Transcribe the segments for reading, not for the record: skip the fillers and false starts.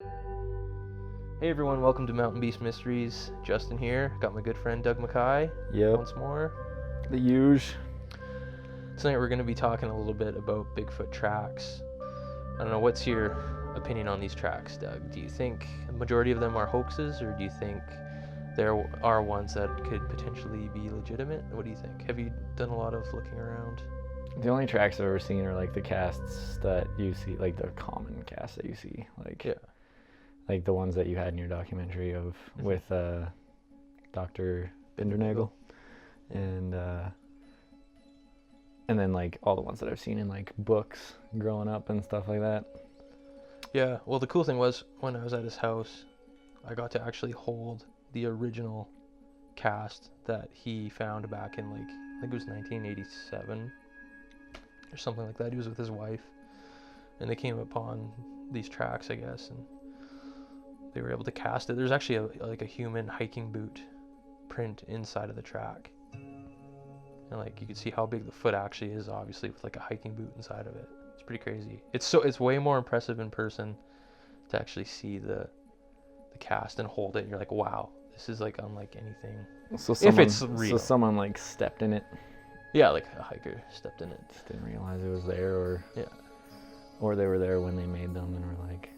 Hey everyone, welcome to Mountain Beast Mysteries. Justin here. Got my good friend Doug Mackay once more. The huge. Tonight we're going to be talking a little bit about Bigfoot tracks. I don't know, what's your opinion on these tracks, Doug? Do you think the majority of them are hoaxes, or do you think there are ones that could potentially be legitimate? What do you think? Have you done a lot of looking around? The only tracks I've ever seen are like the casts that you see, like the common casts that you see, like the ones that you had in your documentary of with Dr. Bindernagel, and then like all the ones that I've seen in like books growing up and stuff like that. Yeah, well the cool thing was when I was at his house, I got to actually hold the original cast that he found back in, like, I think it was 1987 or something like that. He was with his wife and they came upon these tracks, I guess, and they were able to cast it. There's actually a human hiking boot print inside of the track, and like you can see how big the foot actually is, obviously, with like a hiking boot inside of it. It's pretty crazy. It's way more impressive in person to actually see the cast and hold it, and you're like, wow, this is like unlike anything. So if it's real. So someone like stepped in it. Yeah, like a hiker stepped in it. Just didn't realize it was there, or yeah, or they were there when they made them and were like.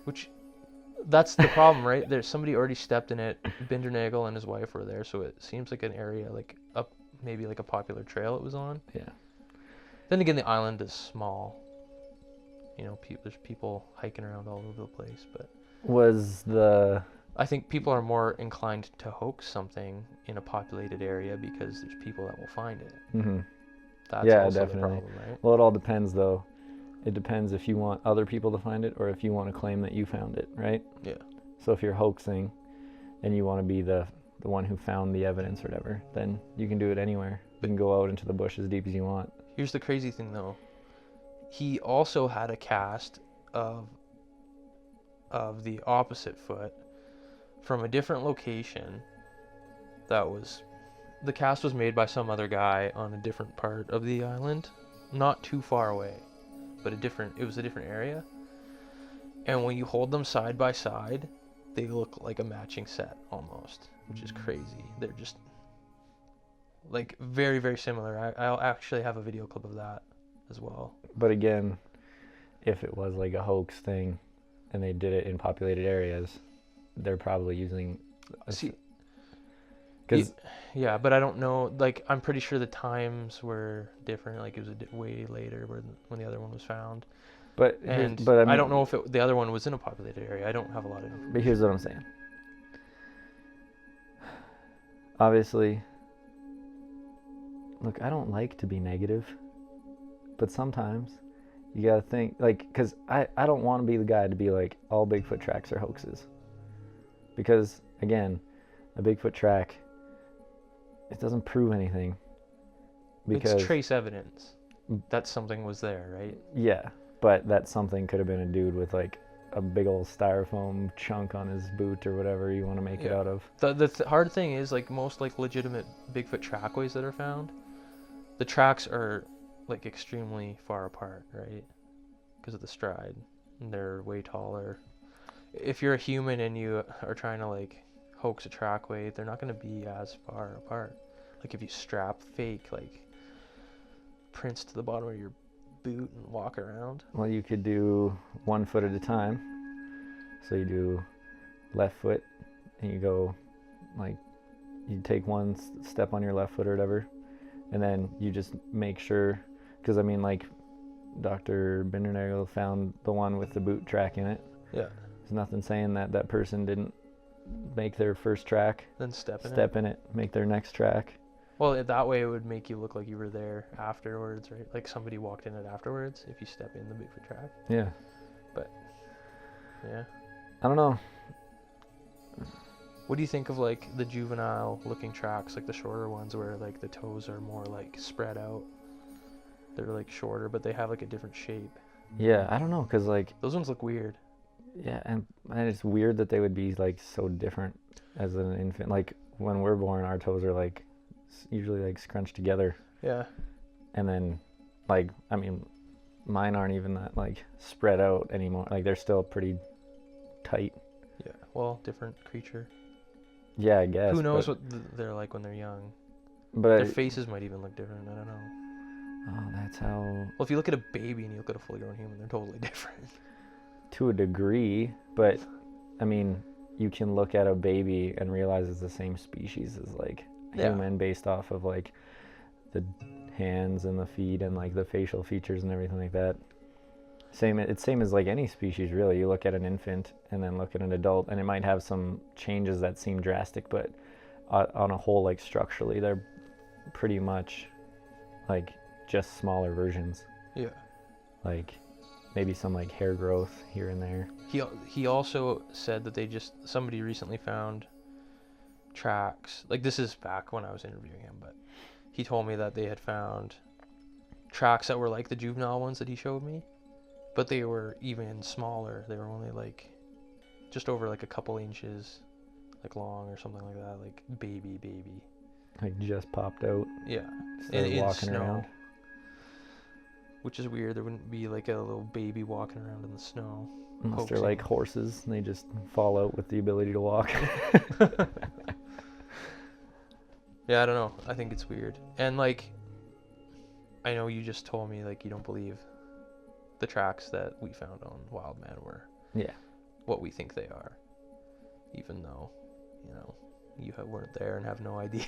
That's the problem, right? There's somebody already stepped in it. Bindernagel and his wife were there, so it seems like an area, like up maybe like a popular trail it was on. Yeah. Then again, the island is small. You know, there's people hiking around all over the place, but I think people are more inclined to hoax something in a populated area because there's people that will find it. Mm-hmm. That's yeah, also definitely. the problem, right? Well, it all depends, though. It depends if you want other people to find it or if you want to claim that you found it, right? Yeah. So if you're hoaxing and you want to be the one who found the evidence or whatever, then you can do it anywhere. You can go out into the bush as deep as you want. Here's the crazy thing, though. He also had a cast of the opposite foot from a different location. The cast was made by some other guy on a different part of the island, not too far away, but it was a different area. And when you hold them side by side, they look like a matching set almost, which is crazy. They're just like very, very similar. I'll actually have a video clip of that as well. But again, if it was like a hoax thing and they did it in populated areas, they're probably using yeah, but I don't know, like I'm pretty sure the times were different. Like it was way later when the other one was found. But I mean, I don't know if the other one was in a populated area. I don't have a lot of information. But here's what I'm saying. Obviously, look, I don't like to be negative, but sometimes you gotta think, like, because I don't want to be the guy to be like, all Bigfoot tracks are hoaxes. Because, again, a Bigfoot track, it doesn't prove anything. Because it's trace evidence that something was there, right? Yeah, but that something could have been a dude with like a big old styrofoam chunk on his boot or whatever you want to make it out of. The hard thing is, like, most like legitimate Bigfoot trackways that are found, the tracks are like extremely far apart, right? Because of the stride, and they're way taller. If you're a human and you are trying to like hoax a trackway, they're not going to be as far apart. Like if you strap fake like prints to the bottom of your boot and walk around. Well, you could do 1 foot at a time. So you do left foot and you go, like, you take one step on your left foot or whatever, and then you just make sure, because I mean, like, Dr. Bindernagel found the one with the boot track in it. Yeah. There's nothing saying that person didn't make their first track, then step in it, make their next track. Well, that way it would make you look like you were there afterwards, right? Like somebody walked in it afterwards if you step in the Bigfoot track. Yeah. But, yeah. I don't know. What do you think of like the juvenile looking tracks, like the shorter ones where like the toes are more like spread out? They're like shorter, but they have like a different shape. Yeah, I don't know, because like... Those ones look weird. Yeah, and it's weird that they would be like so different as an infant. Like when we're born, our toes are like usually like scrunched together. Yeah. And then, like, I mean, mine aren't even that like spread out anymore. Like they're still pretty tight. Yeah. Well, different creature. Yeah, I guess. Who knows what they're like when they're young? But Their faces might even look different. I don't know. oh, that's how. Well, if you look at a baby and you look at a fully grown human, they're totally different. To a degree, but I mean, you can look at a baby and realize it's the same species as like a human based off of like the hands and the feet and like the facial features and everything like that. It's same as like any species really. You look at an infant and then look at an adult, and it might have some changes that seem drastic, but on a whole, like structurally, they're pretty much like just smaller versions. Yeah. Like maybe some like hair growth here and there. He also said that somebody recently found tracks. Like, this is back when I was interviewing him, but he told me that they had found tracks that were like the juvenile ones that he showed me, but they were even smaller. They were only like just over like a couple inches like long or something like that, like baby. Like just popped out. Yeah. Started walking snow, around. which is weird. There wouldn't be like a little baby walking around in the snow. Unless they're like horses and they just fall out with the ability to walk. Yeah, I don't know. I think it's weird. And like, I know you just told me like you don't believe the tracks that we found on Wildman were what we think they are, even though, you know, you weren't there and have no idea.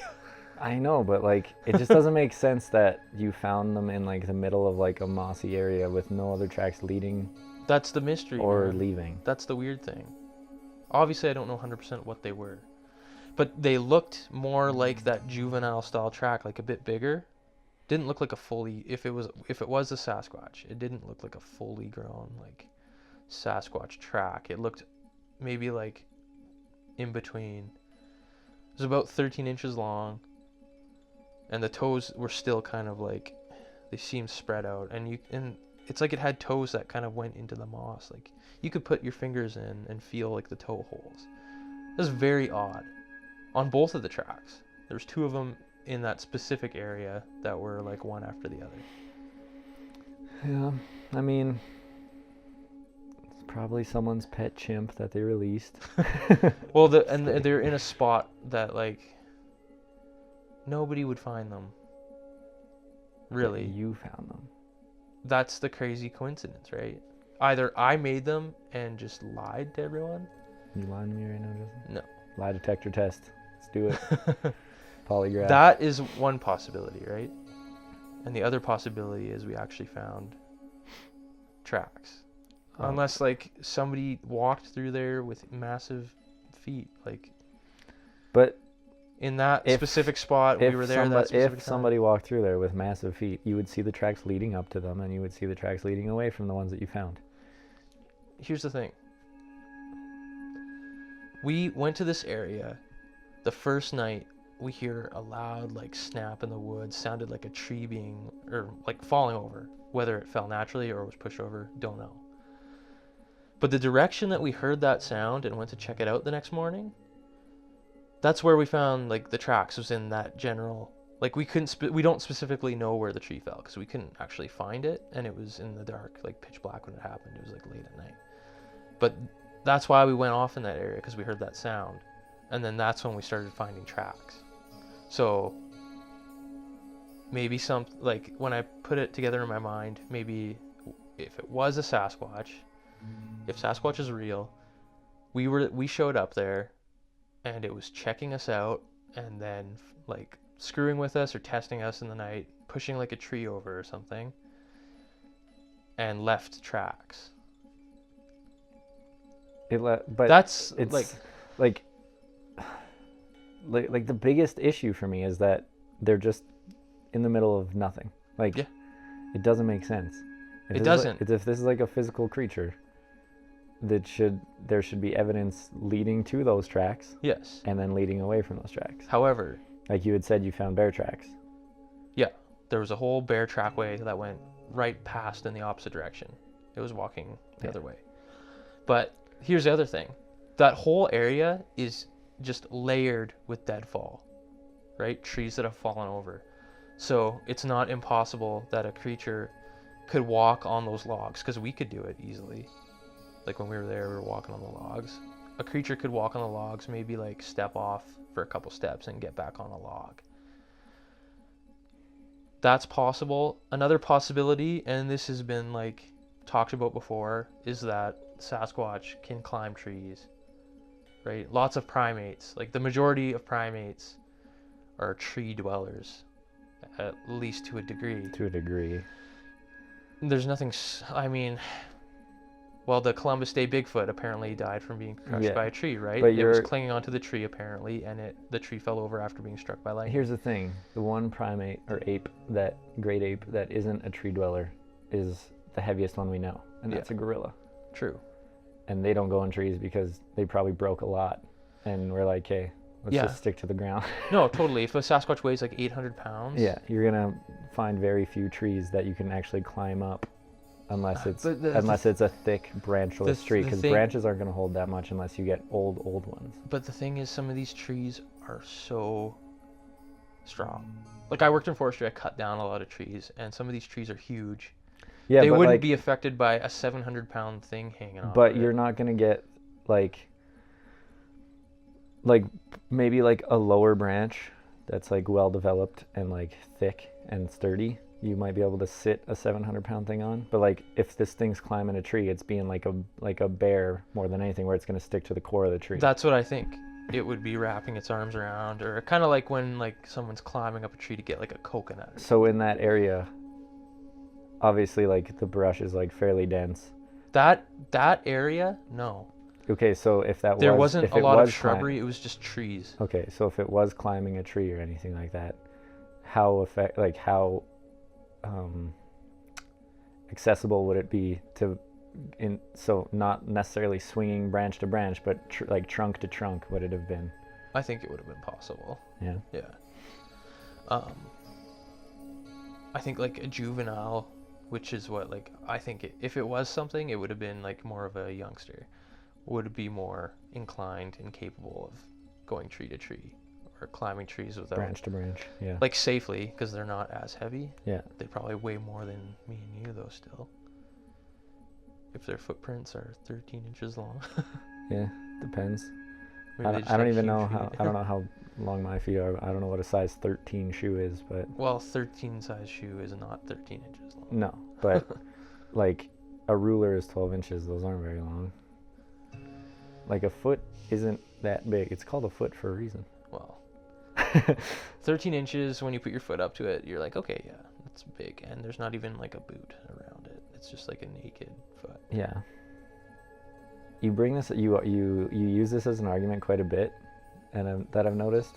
I know, but like it just doesn't make sense that you found them in like the middle of like a mossy area with no other tracks leading. That's the mystery. Or man. leaving. That's the weird thing. Obviously, I don't know 100% what they were, but they looked more like that juvenile style track, like a bit bigger. Didn't look like a fully. If it was a Sasquatch, it didn't look like a fully grown like Sasquatch track. It looked maybe like in between. It was about 13 inches long, and the toes were still kind of like, they seemed spread out, and it's like it had toes that kind of went into the moss. Like you could put your fingers in and feel like the toe holes. It was very odd. On both of the tracks, there was 2 of them in that specific area that were like one after the other. Yeah, I mean, it's probably someone's pet chimp that they released. Well, they're in a spot that like nobody would find them. Really, you found them. That's the crazy coincidence, right? Either I made them and just lied to everyone. You lying to me right now, Justin? No. Lie detector test. Let's do it. Polygraph. That is one possibility, right? And the other possibility is we actually found tracks. Oh. Unless like somebody walked through there with massive feet, like. But in that specific spot, we were there. If somebody walked through there with massive feet, you would see the tracks leading up to them, and you would see the tracks leading away from the ones that you found. Here's the thing. We went to this area. The first night, we hear a loud like snap in the woods. Sounded like a tree being, or like falling over. Whether it fell naturally or was pushed over, don't know. But the direction that we heard that sound and went to check it out the next morning, that's where we found like the tracks. Was in that general, like we don't specifically know where the tree fell because we couldn't actually find it, and it was in the dark, like pitch black when it happened. It was like late at night. But that's why we went off in that area, because we heard that sound, and then that's when we started finding tracks. So maybe like when I put it together in my mind, maybe if it was a Sasquatch, if Sasquatch is real, we showed up there, and it was checking us out, and then like screwing with us or testing us in the night, pushing like a tree over or something, and left tracks. But that's it's like the biggest issue for me is that they're just in the middle of nothing. Like, it doesn't make sense. It doesn't. If this is like a physical creature, there should be evidence leading to those tracks. Yes. And then leading away from those tracks. However, like you had said, you found bear tracks. Yeah, there was a whole bear trackway that went right past in the opposite direction. It was walking the other way. But here's the other thing. That whole area is just layered with deadfall, right? Trees that have fallen over. So it's not impossible that a creature could walk on those logs, because we could do it easily. Like when we were there, we were walking on the logs. a creature could walk on the logs, maybe like step off for a couple steps and get back on a log. That's possible. Another possibility, and this has been like talked about before, is that Sasquatch can climb trees, right? Lots of primates, like the majority of primates are tree dwellers, at least to a degree. To a degree. There's nothing, I mean, well, the Columbus Day Bigfoot apparently died from being crushed by a tree, right? But it was clinging onto the tree apparently, and the tree fell over after being struck by lightning. Here's the thing. The one primate or ape, that great ape that isn't a tree dweller is the heaviest one we know, and that's a gorilla. True. And they don't go in trees because they probably broke a lot, and we're like, hey, let's just stick to the ground. No, totally. If a Sasquatch weighs like 800 pounds. Yeah, you're gonna find very few trees that you can actually climb up, unless it's a thick branchless tree, because branches aren't gonna hold that much unless you get old ones. But the thing is, some of these trees are so strong. Like, I worked in forestry, I cut down a lot of trees, and some of these trees are huge. Yeah, they wouldn't be affected by a 700-pound thing hanging off. But you're not gonna get like maybe like a lower branch that's like well developed and like thick and sturdy. You might be able to sit a 700-pound thing on. But like if this thing's climbing a tree, it's being like a bear more than anything, where it's gonna stick to the core of the tree. That's what I think. It would be wrapping its arms around, or kind of like when like someone's climbing up a tree to get like a coconut. So in that area, obviously like the brush is like fairly dense. That area, no. Okay, so if there wasn't a lot of shrubbery, it was just trees. Okay, so if it was climbing a tree or anything like that, how accessible would it be to, so not necessarily swinging branch to branch, but like trunk to trunk, would it have been? I think it would have been possible. Yeah. Yeah. I think like a juvenile, which is what, like, I think if it was something, it would have been like more of a youngster, would be more inclined and capable of going tree to tree or climbing trees without branch to branch. Yeah. Like safely, because they're not as heavy. Yeah. They probably weigh more than me and you though still. If their footprints are 13 inches long. Yeah, depends. I don't even know I don't know how long my feet are. I don't know what a size 13 shoe is, but... Well, 13 size shoe is not 13 inches long. No, but like a ruler is 12 inches. Those aren't very long. Like a foot isn't that big. It's called a foot for a reason. Well, 13 inches, when you put your foot up to it, you're like, okay, yeah, that's big. And there's not even like a boot around it. It's just like a naked foot. Yeah. You bring this, you use this as an argument quite a bit, and that I've noticed.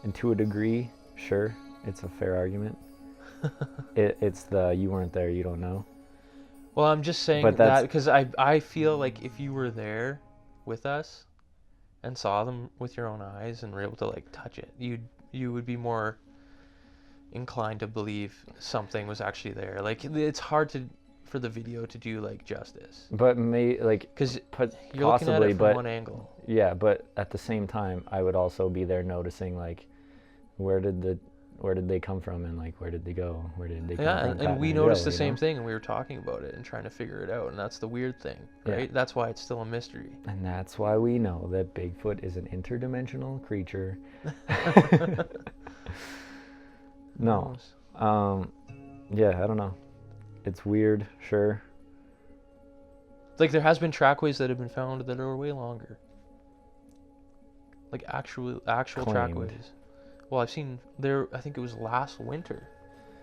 And to a degree, sure, it's a fair argument. It's the you weren't there, you don't know. Well, I'm just saying that because I feel like if you were there with us and saw them with your own eyes and were able to like touch it, you would be more inclined to believe something was actually there. Like, it's hard for the video to do like justice. But because you're looking at it from one angle. Yeah, but at the same time, I would also be there noticing like where did they come from, and like where did they go? Where did they come from? Yeah, and we noticed the same thing, and we were talking about it and trying to figure it out, and that's the weird thing, right? Yeah. That's why it's still a mystery. And that's why we know that Bigfoot is an interdimensional creature. No. Yeah, I don't know. It's weird, sure. Like, there has been trackways that have been found that are way longer. Like actual trackways. Well, I've seen there, I think it was last winter,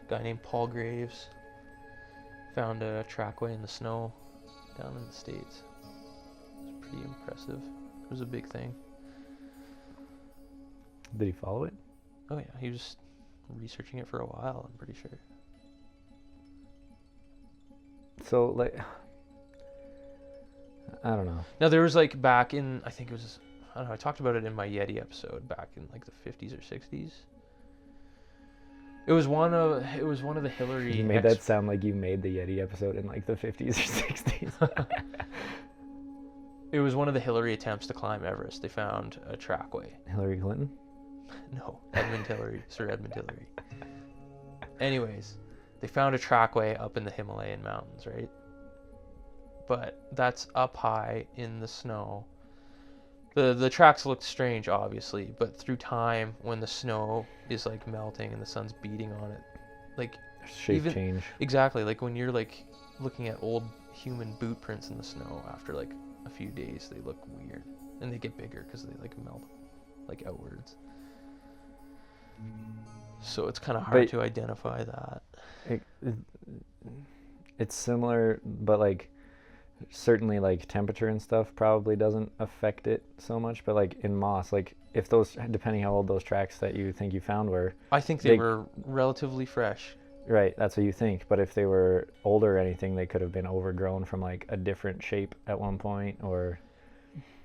a guy named Paul Graves found a trackway in the snow down in the States. It was pretty impressive. It was a big thing. Did he follow it? Oh yeah, he was researching it for a while, I'm pretty sure. So, like, I don't know. Now, there was like back in, I think it was, I don't know, I talked about it in my Yeti episode back in like the 50s or 60s. It was one of the Hillary. You made that sound like you made the Yeti episode in like the 50s or 60s. It was one of the Hillary attempts to climb Everest. They found a trackway. Hillary Clinton? No, Sir Edmund Hillary. Anyways, they found a trackway up in the Himalayan mountains, right? But that's up high in the snow. The tracks looked strange, obviously, but through time, when the snow is like melting and the sun's beating on it, like Shape change. exactly, like when you're like looking at old human boot prints in the snow after like a few days, they look weird and they get bigger because they like melt like outwards. So it's kind of hard to identify that. It's similar, but like certainly like temperature and stuff probably doesn't affect it so much. But like in moss, like if those, depending how old those tracks that you think you found were, I think they were relatively fresh. Right, that's what you think. But if they were older or anything, they could have been overgrown from like a different shape at one point, or.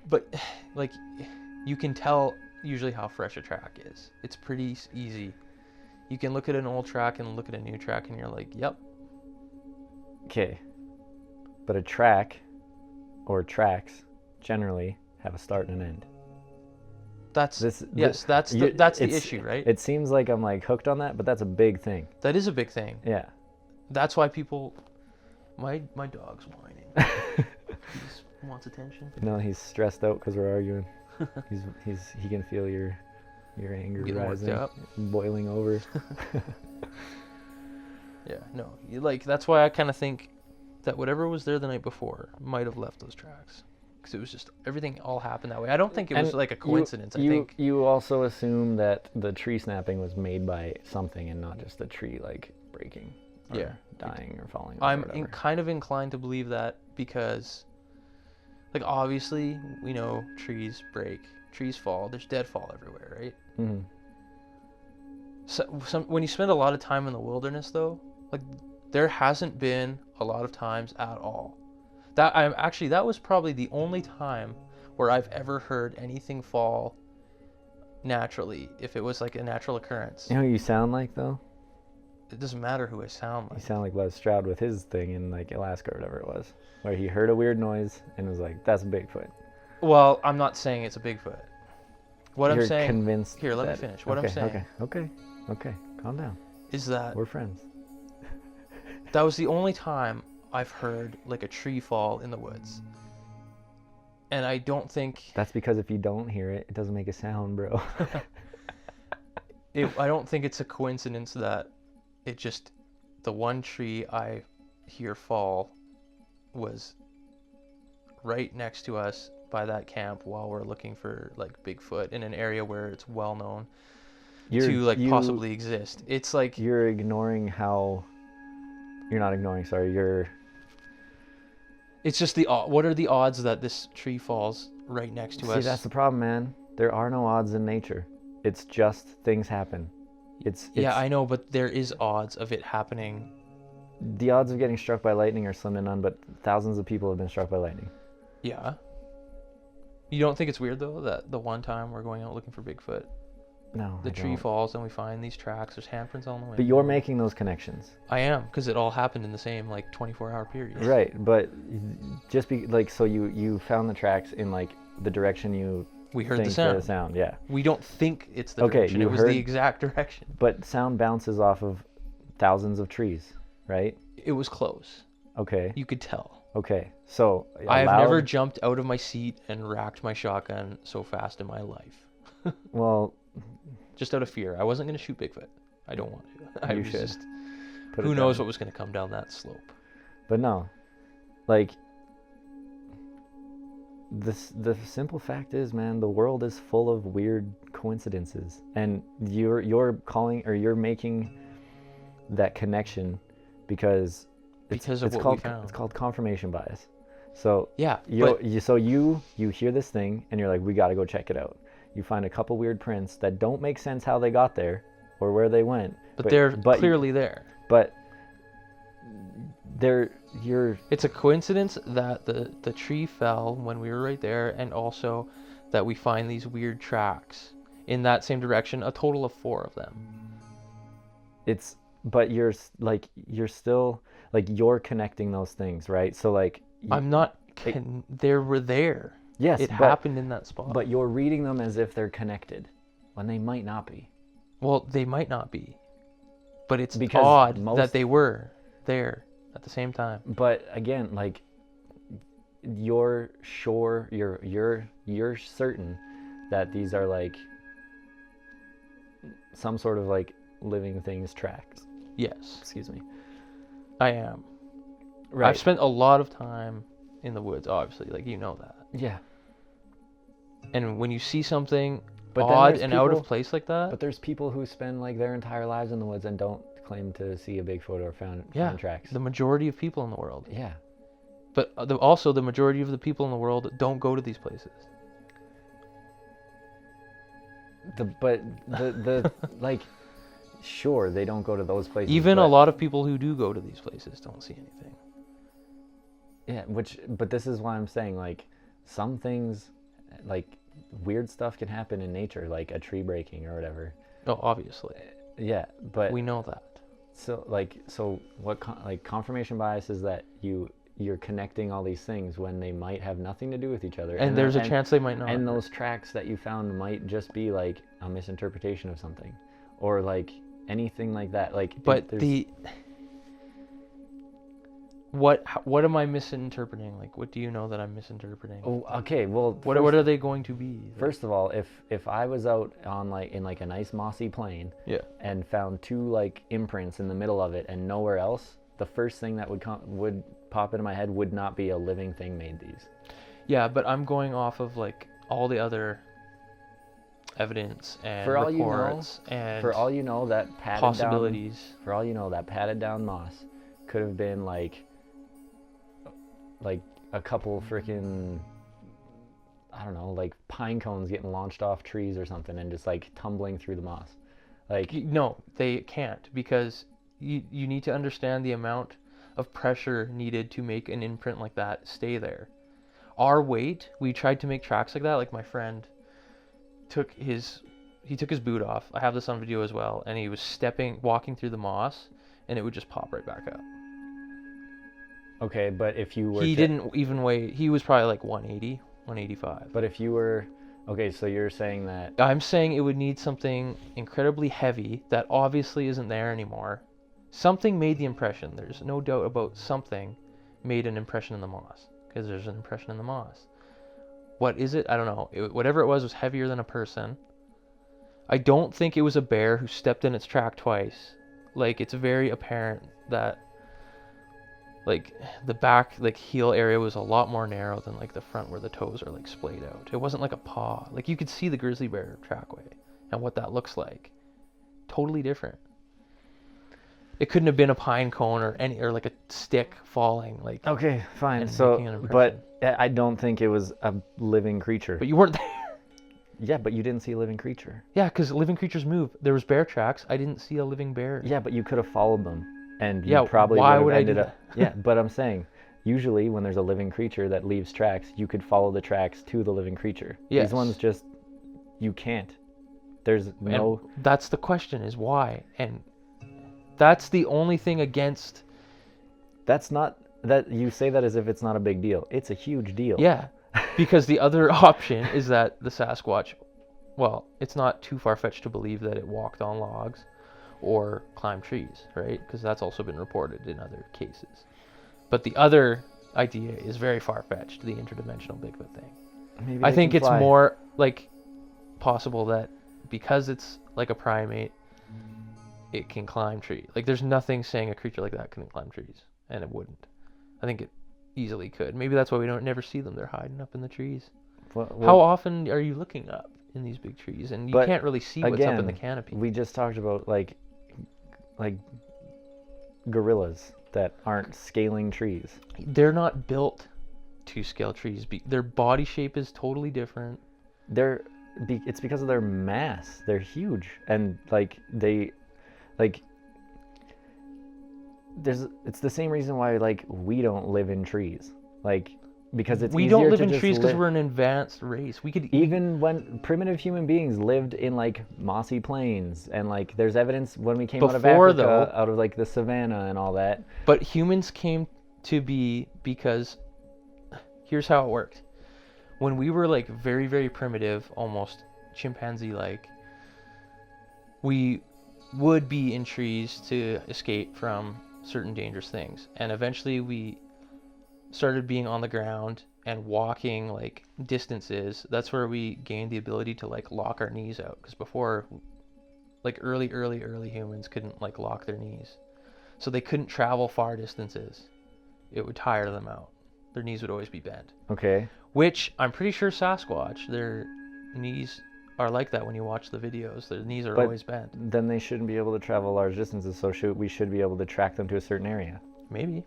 But like, you can tell usually how fresh a track is. It's pretty easy. You can look at an old track and look at a new track, and you're like, yep. Okay. But a track, or tracks, generally have a start and an end. That's the issue, right? It seems like I'm like hooked on that, but that's a big thing. That is a big thing. Yeah. That's why people. My dog's whining. He wants attention. No, he's stressed out because we're arguing. He can feel your anger rising, boiling over. Yeah, no, that's why I kind of think that whatever was there the night before might have left those tracks. Because it was just, everything all happened that way. I don't think it was like a coincidence. I think you also assume that the tree snapping was made by something and not just the tree like breaking or dying or falling. I'm kind of inclined to believe that because, like, obviously we know trees break, trees fall. There's deadfall everywhere, right? Mm-hmm. So when you spend a lot of time in the wilderness, though, like, there hasn't been a lot of times at all. That was probably the only time where I've ever heard anything fall naturally, if it was like a natural occurrence. You know who you sound like, though? It doesn't matter who I sound like. You sound like Les Stroud with his thing in like Alaska or whatever it was, where he heard a weird noise and was like, "That's Bigfoot." Well, I'm not saying it's a Bigfoot. You're I'm saying, convinced. Here, let me finish. What I'm saying. Okay. Calm down. Is that we're friends? That was the only time I've heard like a tree fall in the woods. And I don't think... That's because if you don't hear it, it doesn't make a sound, bro. I don't think it's a coincidence that the one tree I hear fall was right next to us by that camp while we're looking for like Bigfoot in an area where it's well known to possibly exist. It's like... You're ignoring how... You're not ignoring, sorry, It's just what are the odds that this tree falls right next to us? See, that's the problem, man. There are no odds in nature. It's just things happen. Yeah, I know, but there is odds of it happening. The odds of getting struck by lightning are slim to none, but thousands of people have been struck by lightning. Yeah. You don't think it's weird, though, that the one time we're going out looking for Bigfoot, the tree falls and we find these tracks, there's handprints on the way. But you're making those connections. I am, because it all happened in the same, 24-hour period. Right, but just so you found the tracks in, the direction we heard the sound. Yeah. We don't think it's the direction. It was the exact direction. But sound bounces off of thousands of trees, right? It was close. Okay. You could tell. Okay, so... I have never jumped out of my seat and racked my shotgun so fast in my life. Well... Just out of fear. I wasn't going to shoot Bigfoot. I don't want to. You should. Who knows what was going to come down that slope. But no. The simple fact is, man, the world is full of weird coincidences. And you're making that connection because of what we found. It's called confirmation bias. So yeah, you hear this thing and you're like, we got to go check it out. You find a couple weird prints that don't make sense how they got there or where they went. But they're clearly there. But it's a coincidence that the tree fell when we were right there, and also that we find these weird tracks in that same direction, a total of 4 of them. But you're still you're connecting those things, right? So I'm not they were there. Yes, it happened in that spot. But you're reading them as if they're connected, when they might not be. Well, they might not be, but it's odd that they were there at the same time. But again, you're you're certain that these are like some sort of like living things tracks. Yes, Excuse me. I am. Right. I've spent a lot of time in the woods, obviously, like you know that. Yeah. And when you see something But odd and out of place like that, But there's people who spend like their entire lives in the woods and don't claim to see a Bigfoot or found tracks. the majority of people in the world. Yeah. But also the majority of the people in the world don't go to these places. The like, sure, they don't go to those places. Even a lot of people who do go to these places don't see anything. Yeah, but this is why I'm saying, like, some things, like, weird stuff can happen in nature, like a tree breaking or whatever. Oh, obviously. Yeah, but we know that. So what confirmation bias is that you're connecting all these things when they might have nothing to do with each other. And there's a chance they might not. And those tracks that you found might just be like a misinterpretation of something, or like anything like that. Like, but what am I misinterpreting? Like, what do you know that I'm misinterpreting? Oh, okay. Well, what are they going to be? First of all, if I was out on in a nice mossy plain, yeah, and found 2 like imprints in the middle of it and nowhere else, the first thing that would pop into my head would not be a living thing made these. Yeah, but I'm going off of like all the other evidence and reports and for all you know, that padded possibilities. For all you know, that padded down moss could have been like a couple freaking, I don't know, like pine cones getting launched off trees or something and just like tumbling through the moss. Like, no, they can't, because you need to understand the amount of pressure needed to make an imprint like that stay there. Our weight, we tried to make tracks like that. Like, my friend took his boot off. I have this on video as well, and he was walking through the moss, and it would just pop right back up. Okay, but if you were... He didn't even weigh... He was probably like 180, 185. But if you were... Okay, so you're saying that... I'm saying it would need something incredibly heavy that obviously isn't there anymore. Something made the impression. There's no doubt about something made an impression in the moss, because there's an impression in the moss. What is it? I don't know. Whatever it was heavier than a person. I don't think it was a bear who stepped in its track twice. Like, it's very apparent that like the back like heel area was a lot more narrow than like the front where the toes are like splayed out. It wasn't like a paw. Like, you could see the grizzly bear trackway and what that looks like. Totally different. It couldn't have been a pine cone or like a stick falling. Like, okay, fine. So, but I don't think it was a living creature. But you weren't there. Yeah, but you didn't see a living creature. Yeah, because living creatures move. There was bear tracks. I didn't see a living bear. Yeah, but you could have followed them. And yeah, you probably why would I do that? Yeah, but I'm saying, usually when there's a living creature that leaves tracks, you could follow the tracks to the living creature. Yes. These ones just, you can't. There's no... And that's the question, is why. And that's the only thing against... That's not... that you say that as if it's not a big deal. It's a huge deal. Yeah, because the other option is that the Sasquatch, well, it's not too far-fetched to believe that it walked on logs or climbed trees, right? Because that's also been reported in other cases. But the other idea is very far-fetched, the interdimensional Bigfoot thing. Maybe I think it's more like possible that because it's like a primate, it can climb trees. Like, there's nothing saying a creature like that couldn't climb trees, and it wouldn't. I think it easily could. Maybe that's why we don't never see them. They're hiding up in the trees. Well, how often are you looking up in these big trees, and you can't really see what's up in the canopy? We just talked about like gorillas that aren't scaling trees. They're not built to scale trees. Their body shape is totally different. It's because of their mass. They're huge, and it's the same reason why like we don't live in trees. Like, because it's we easier don't live to in just trees because we're an advanced race. We could even when primitive human beings lived in like mossy plains, and like there's evidence when we came out of Africa, out of like the savannah and all that. But humans came to be because here's how it worked. When we were like very, very primitive, almost chimpanzee-like, we would be in trees to escape from certain dangerous things, and eventually we started being on the ground and walking like distances, that's where we gained the ability to like lock our knees out. Because before, like early humans couldn't like lock their knees, so they couldn't travel far distances. It would tire them out. Their knees would always be bent. Okay. Which I'm pretty sure Sasquatch, their knees are like that when you watch the videos. Their knees are always bent. Then they shouldn't be able to travel large distances, so we should be able to track them to a certain area. Maybe.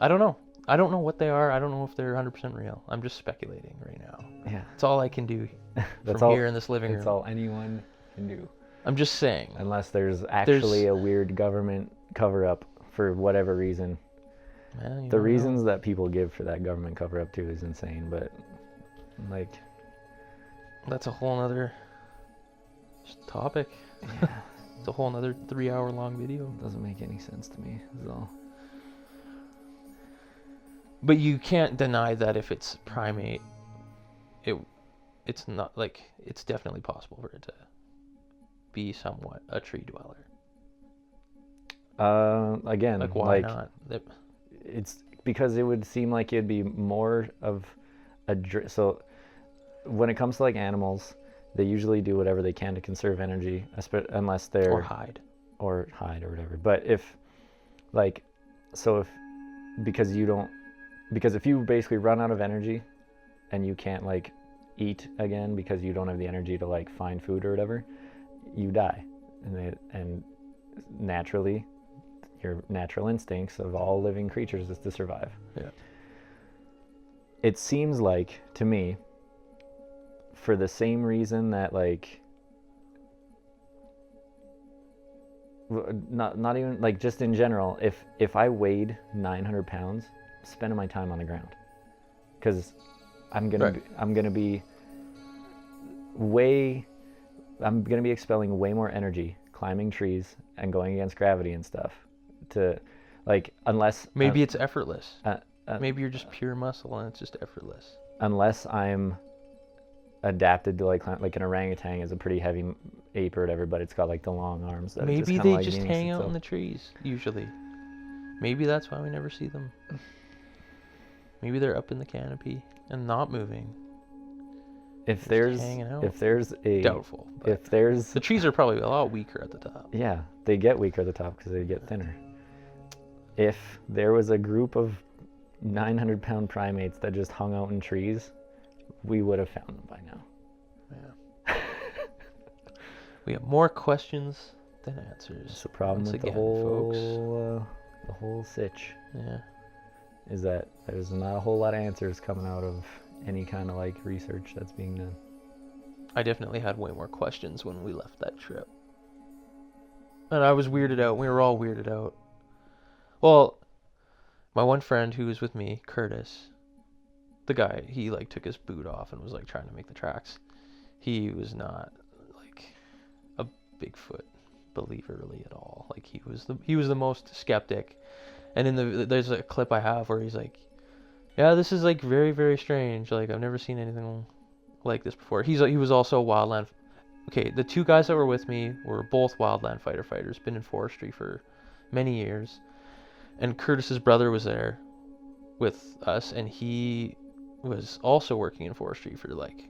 I don't know. I don't know what they are. I don't know if they're 100% real. I'm just speculating right now. Yeah. That's all I can do That's from all, here in this living room. That's all anyone can do. I'm just saying. Unless there's actually a weird government cover-up for whatever reason. Man, the reasons that people give for that government cover-up too is insane, but like... That's a whole nother topic. Yeah. It's a whole nother 3-hour long video. Doesn't make any sense to me, is all. But you can't deny that if it's primate, it's not like, it's definitely possible for it to be somewhat a tree dweller. Again, like why not? It's because it would seem like it'd be more of so when it comes to like animals, they usually do whatever they can to conserve energy, unless they're or hide or whatever. But if like, so because if you basically run out of energy and you can't like eat again because you don't have the energy to like find food or whatever, you die. And naturally, your natural instincts of all living creatures is to survive. Yeah. It seems like to me, for the same reason that like not even like just in general, if I weighed 900 pounds, spending my time on the ground, because I'm gonna be expelling way more energy climbing trees and going against gravity and stuff, to like, unless maybe it's effortless. Maybe you're just pure muscle and it's just effortless. Unless I'm adapted to like an orangutan is a pretty heavy ape or whatever, but it's got like the long arms. That Maybe they just hang out in the trees usually. Maybe that's why we never see them. Maybe they're up in the canopy and not moving. If there's doubtful. The trees are probably a lot weaker at the top. Yeah, they get weaker at the top because they get thinner. If there was a group of 900-pound primates that just hung out in trees, we would have found them by now. Yeah. We have more questions than answers. It's the problem with the whole sitch. Yeah. Is that there's not a whole lot of answers coming out of any kind of like research that's being done. I definitely had way more questions when we left that trip. And I was weirded out. We were all weirded out. Well, my one friend who was with me, Curtis, the guy, he like took his boot off and was like trying to make the tracks. He was not like a Bigfoot believer really at all. Like he was the most skeptic. And there's a clip I have where he's like, yeah, this is like very, very strange. Like I've never seen anything like this before. He was also a wildland. Okay, the two guys that were with me were both wildland fighters, been in forestry for many years. And Curtis's brother was there with us, and he was also working in forestry for like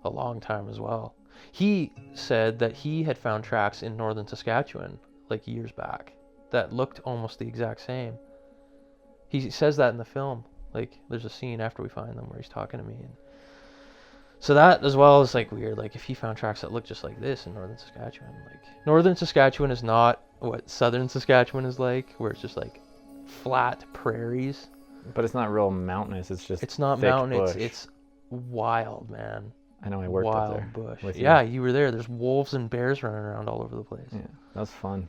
a long time as well. He said that he had found tracks in northern Saskatchewan like years back that looked almost the exact same. He says that in the film. Like there's a scene after we find them where he's talking to me, and so that as well is like weird. Like if he found tracks that look just like this in northern Saskatchewan, like northern Saskatchewan is not what southern Saskatchewan is like, where it's just like flat prairies. But it's not real mountainous. It's not mountainous. It's wild, man. I know. I worked up there. Wild bush. Yeah, you were there. There's wolves and bears running around all over the place. Yeah, that was fun.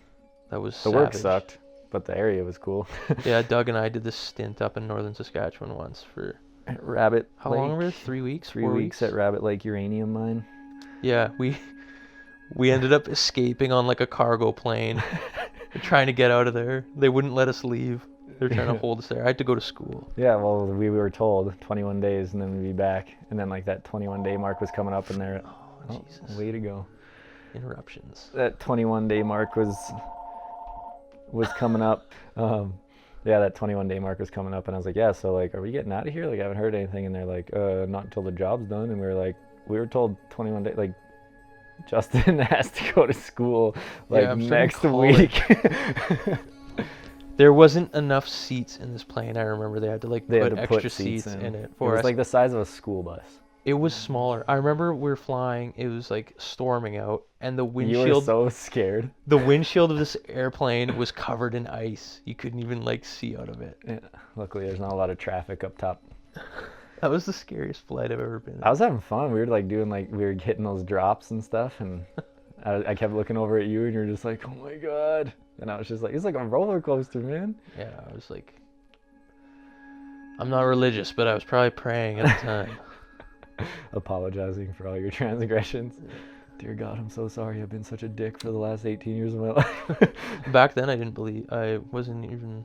That was the work sucked, but the area was cool. Yeah, Doug and I did this stint up in northern Saskatchewan once for at Rabbit How Lake. long were we? 3 weeks? 3 weeks at Rabbit Lake uranium mine. Yeah, we ended up escaping on like a cargo plane, trying to get out of there. They wouldn't let us leave. They were trying to hold us there. I had to go to school. Yeah, well, we were told 21 days and then we'd be back. And then like that 21-day mark was coming up and they're, oh, Jesus. Way to go. Interruptions. That 21-day mark was coming up. Yeah, that 21 day mark was coming up, and I was like, yeah, so like, are we getting out of here? Like, I haven't heard anything, and they're like, not until the job's done, and we were like, we were told 21 days, like, Justin has to go to school like I'm starting next week. There wasn't enough seats in this plane. I remember they had to like They put had to extra put seats in it It for was us. like the size of a school bus. It was smaller. I remember we were flying. It was like storming out, and the You were windshield. so scared. The windshield of this airplane was covered in ice. You couldn't even like see out of it. Yeah. Luckily, there's not a lot of traffic up top. That was the scariest flight I've ever been in. I was having fun. We were like doing like we were hitting those drops and stuff, and I kept looking over at you, and you're just like, oh my god. And I was just like, it's like a roller coaster, man. Yeah, I was like, I'm not religious, but I was probably praying at the time. Apologizing for all your transgressions. Dear God, I'm so sorry. I've been such a dick for the last 18 years of my life. Back then, I didn't believe. I wasn't even.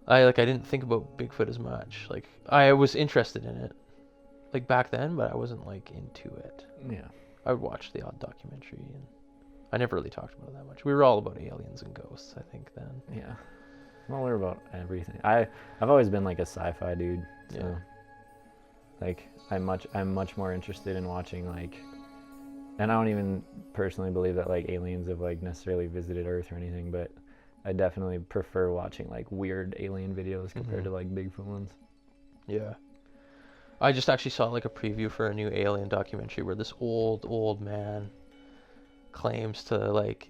I didn't think about Bigfoot as much. Like I was interested in it, like back then, but I wasn't like into it. Yeah. I would watch the odd documentary, and I never really talked about it that much. We were all about aliens and ghosts, I think, then. Yeah. Well, we're about everything. I've always been like a sci-fi dude. So, Yeah. like I'm much more interested in watching like, and I don't even personally believe that like aliens have like necessarily visited Earth or anything, but I definitely prefer watching like weird alien videos compared to like Bigfoot ones. Yeah. I just actually saw like a preview for a new alien documentary where this old man claims to like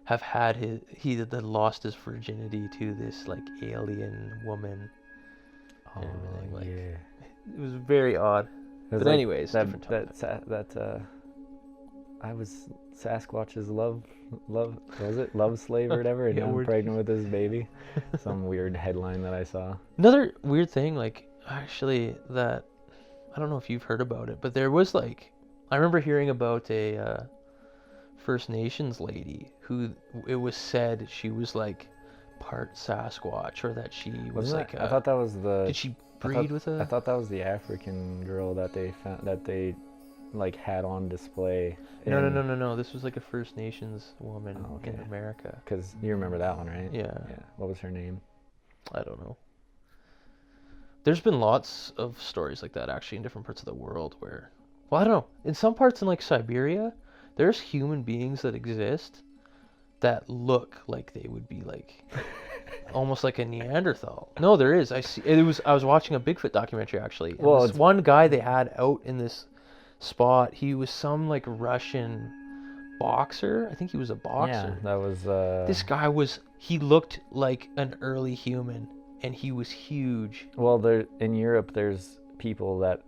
have had had lost his virginity to this like alien woman. Oh, and everything. Like, yeah. it was very odd. But like anyways, different topic. I was Sasquatch's love slave or whatever, and Yeah, now I'm we're- pregnant with his baby. Some weird headline that I saw. Another weird thing, like actually, that I don't know if you've heard about it, but there was like I remember hearing about a First Nations lady who it was said she was like part Sasquatch, or that she was Wasn't like that, I thought that was the. did she breed with I a thought that was the African girl that they found that they like had on display. no, this was like a First Nations woman Oh, okay. in America. Because you remember that one, right? Yeah. Yeah. What was her name? I don't know. There's been lots of stories like that actually in different parts of the world where, well, I don't know. In some parts in like Siberia, there's human beings that exist that look like they would be like almost like a Neanderthal. No, there is. I was watching a Bigfoot documentary actually. And Well, this it's- one guy they had out in this spot, he was some like Russian boxer. I think he was a boxer. Yeah, that was. This guy he looked like an early human, and he was huge. Well, there in Europe, there's people that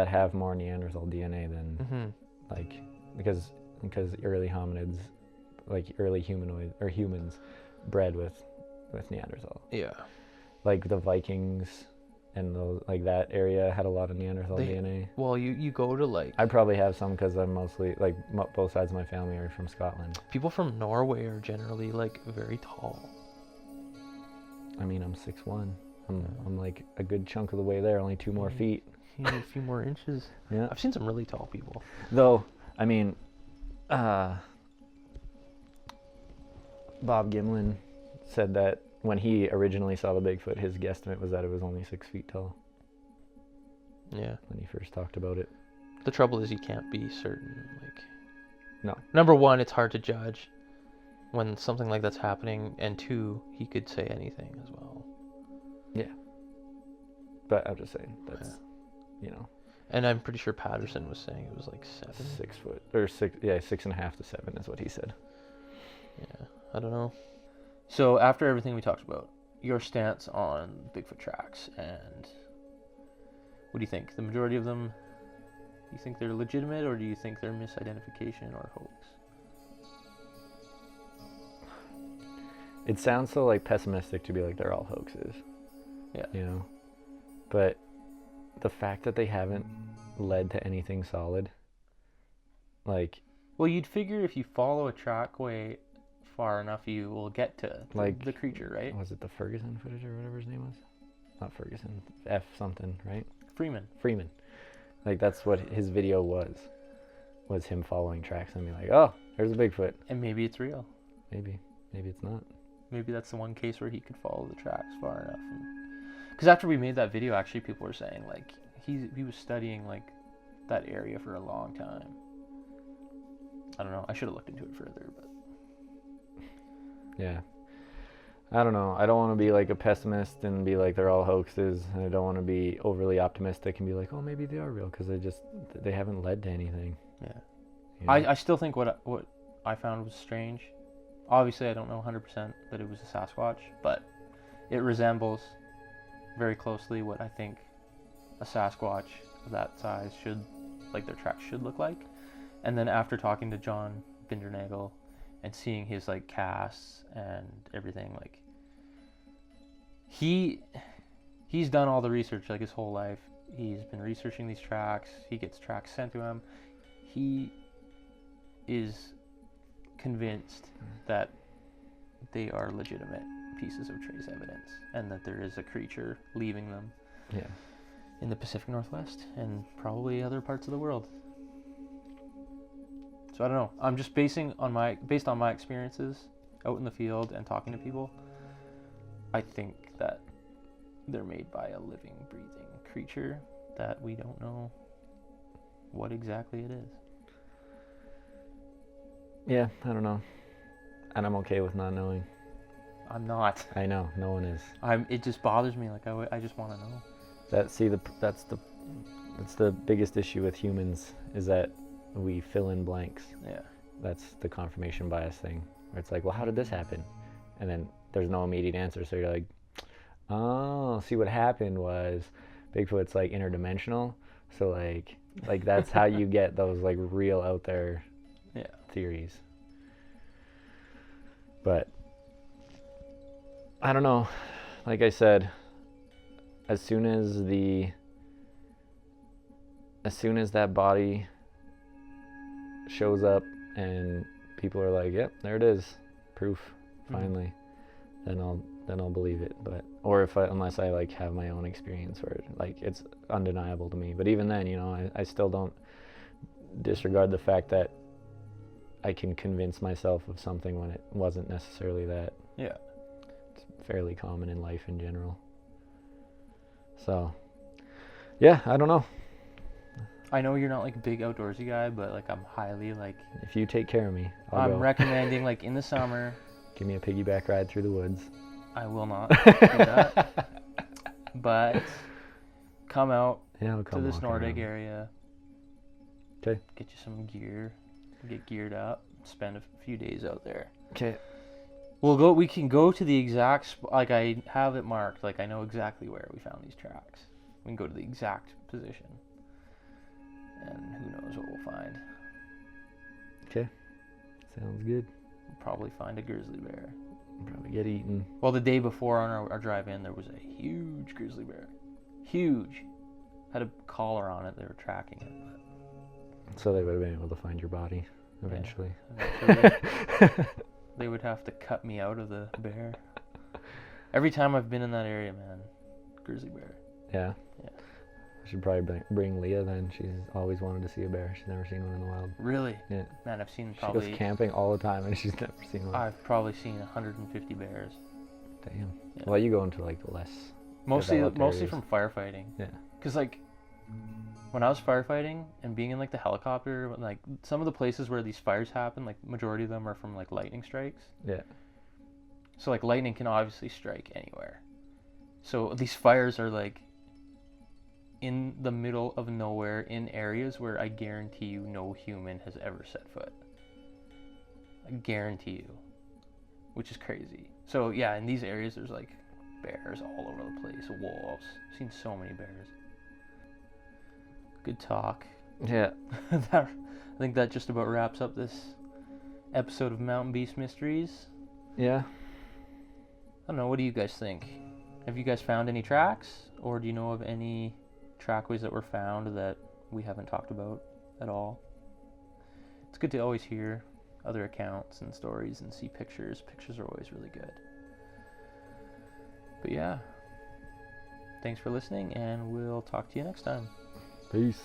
have more Neanderthal DNA than like because early hominids, like early humanoid or humans, bred with Neanderthal. Yeah. Like the Vikings and those like that area had a lot of Neanderthal They- DNA. Well, you go to like I probably have some because I'm mostly like both sides of my family are from Scotland. people from Norway are generally like very tall. I mean, I'm 6'1". I'm like a good chunk of the way there. Only 2 more feet. You need a few more inches. Yeah. I've seen some really tall people. Though, I mean, Bob Gimlin said that when he originally saw the Bigfoot, his guesstimate was that it was only 6 feet tall Yeah. when he first talked about it. The trouble is you can't be certain. Like, No. number one, it's hard to judge when something like that's happening, and two, he could say anything as well. Yeah. But I'm just saying that's, you know, And I'm pretty sure Patterson was saying it was like 7. 6 foot or 6.5 to 7 is what he said. Yeah, I don't know. So after everything we talked about, your stance on Bigfoot tracks, and what do you think? The majority of them, do you think they're legitimate, or do you think they're misidentification or hoax? It sounds so like pessimistic to be like they're all hoaxes. Yeah. You know, but the fact that they haven't led to anything solid, like. Well, you'd figure if you follow a trackway far enough, you will get to Like the creature, right? Was it the Ferguson footage or whatever his name was? Not Ferguson, F something, right? Freeman. Like that's what his video was him following tracks and being like, oh, there's a Bigfoot. And maybe it's real. Maybe it's not. maybe that's the one case where he could follow the tracks far enough. Because after we made that video, actually, people were saying like he was studying like that area for a long time. I don't know. I should have looked into it further, but Yeah. I don't know. I don't want to be like a pessimist and be like they're all hoaxes, and I don't want to be overly optimistic and be like, oh, maybe they are real, because they haven't led to anything. yeah. You know? I still think what I found was strange. Obviously, I don't know 100% that it was a Sasquatch, but it resembles very closely what I think a Sasquatch of that size should, like their tracks should look like. And then after talking to John Bindernagel and seeing his like casts and everything, like he's done all the research like his whole life. He's been researching these tracks. He gets tracks sent to him. He is convinced that they are legitimate pieces of trace evidence and that there is a creature leaving them in the Pacific Northwest and probably other parts of the world. So I don't know. I'm just based on my experiences out in the field and talking to people. I think that they're made by a living, breathing creature that we don't know what exactly it is. Yeah, I don't know. And I'm okay with not knowing. I'm not. I know, no one is. It just bothers me. Like I just want to know. That's the biggest issue with humans, is that we fill in blanks. Yeah. That's the confirmation bias thing, where it's like, well, how did this happen? And then there's no immediate answer, so you're like, oh, see, what happened was Bigfoot's like interdimensional, so like that's how you get those like real out there theories. But I don't know, like I said, as soon as that body shows up and people are like, yep, there it is, proof, finally, then I'll believe it. But unless I like have my own experience where like it's undeniable to me. But even then, you know, I still don't disregard the fact that I can convince myself of something when it wasn't necessarily that. Yeah. It's fairly common in life in general. So, yeah, I don't know. I know you're not like a big outdoorsy guy, but like I'm highly like. If you take care of me, I'm recommending like in the summer. Give me a piggyback ride through the woods. I will not do that. But come out to this Nordic area. Okay. Get you some gear. Get geared up. Spend a few days out there. Okay. We can go to the exact like I have it marked. Like I know exactly where we found these tracks. We can go to the exact position. And who knows what we'll find. Okay. Sounds good. We'll probably find a grizzly bear. Probably get eaten. Well, the day before on our drive in, there was a huge grizzly bear. Huge. Had a collar on it. They were tracking it. So they would have been able to find your body eventually. Yeah, they would have to cut me out of the bear. Every time I've been in that area, man, grizzly bear. Yeah? Yeah. I should probably bring Leah then. She's always wanted to see a bear. She's never seen one in the wild. Really? Yeah. Man, I've seen probably... She goes camping all the time and she's never seen one. I've probably seen 150 bears. Damn. Yeah. Well, you go into like the less Mostly areas. from firefighting. Yeah. Because like, when I was firefighting and being in like the helicopter, like some of the places where these fires happen, like majority of them are from like lightning strikes. Yeah. So like lightning can obviously strike anywhere. So these fires are like in the middle of nowhere in areas where I guarantee you no human has ever set foot. I guarantee you. Which is crazy. So yeah, in these areas there's like bears all over the place, wolves. I've seen so many bears. Good talk. Yeah. I think that just about wraps up this episode of Mountain Beast Mysteries. Yeah. I don't know, what do you guys think? Have you guys found any tracks? Or do you know of any trackways that were found that we haven't talked about at all? It's good to always hear other accounts and stories and see pictures. Pictures are always really good. But yeah, thanks for listening, and we'll talk to you next time. Peace.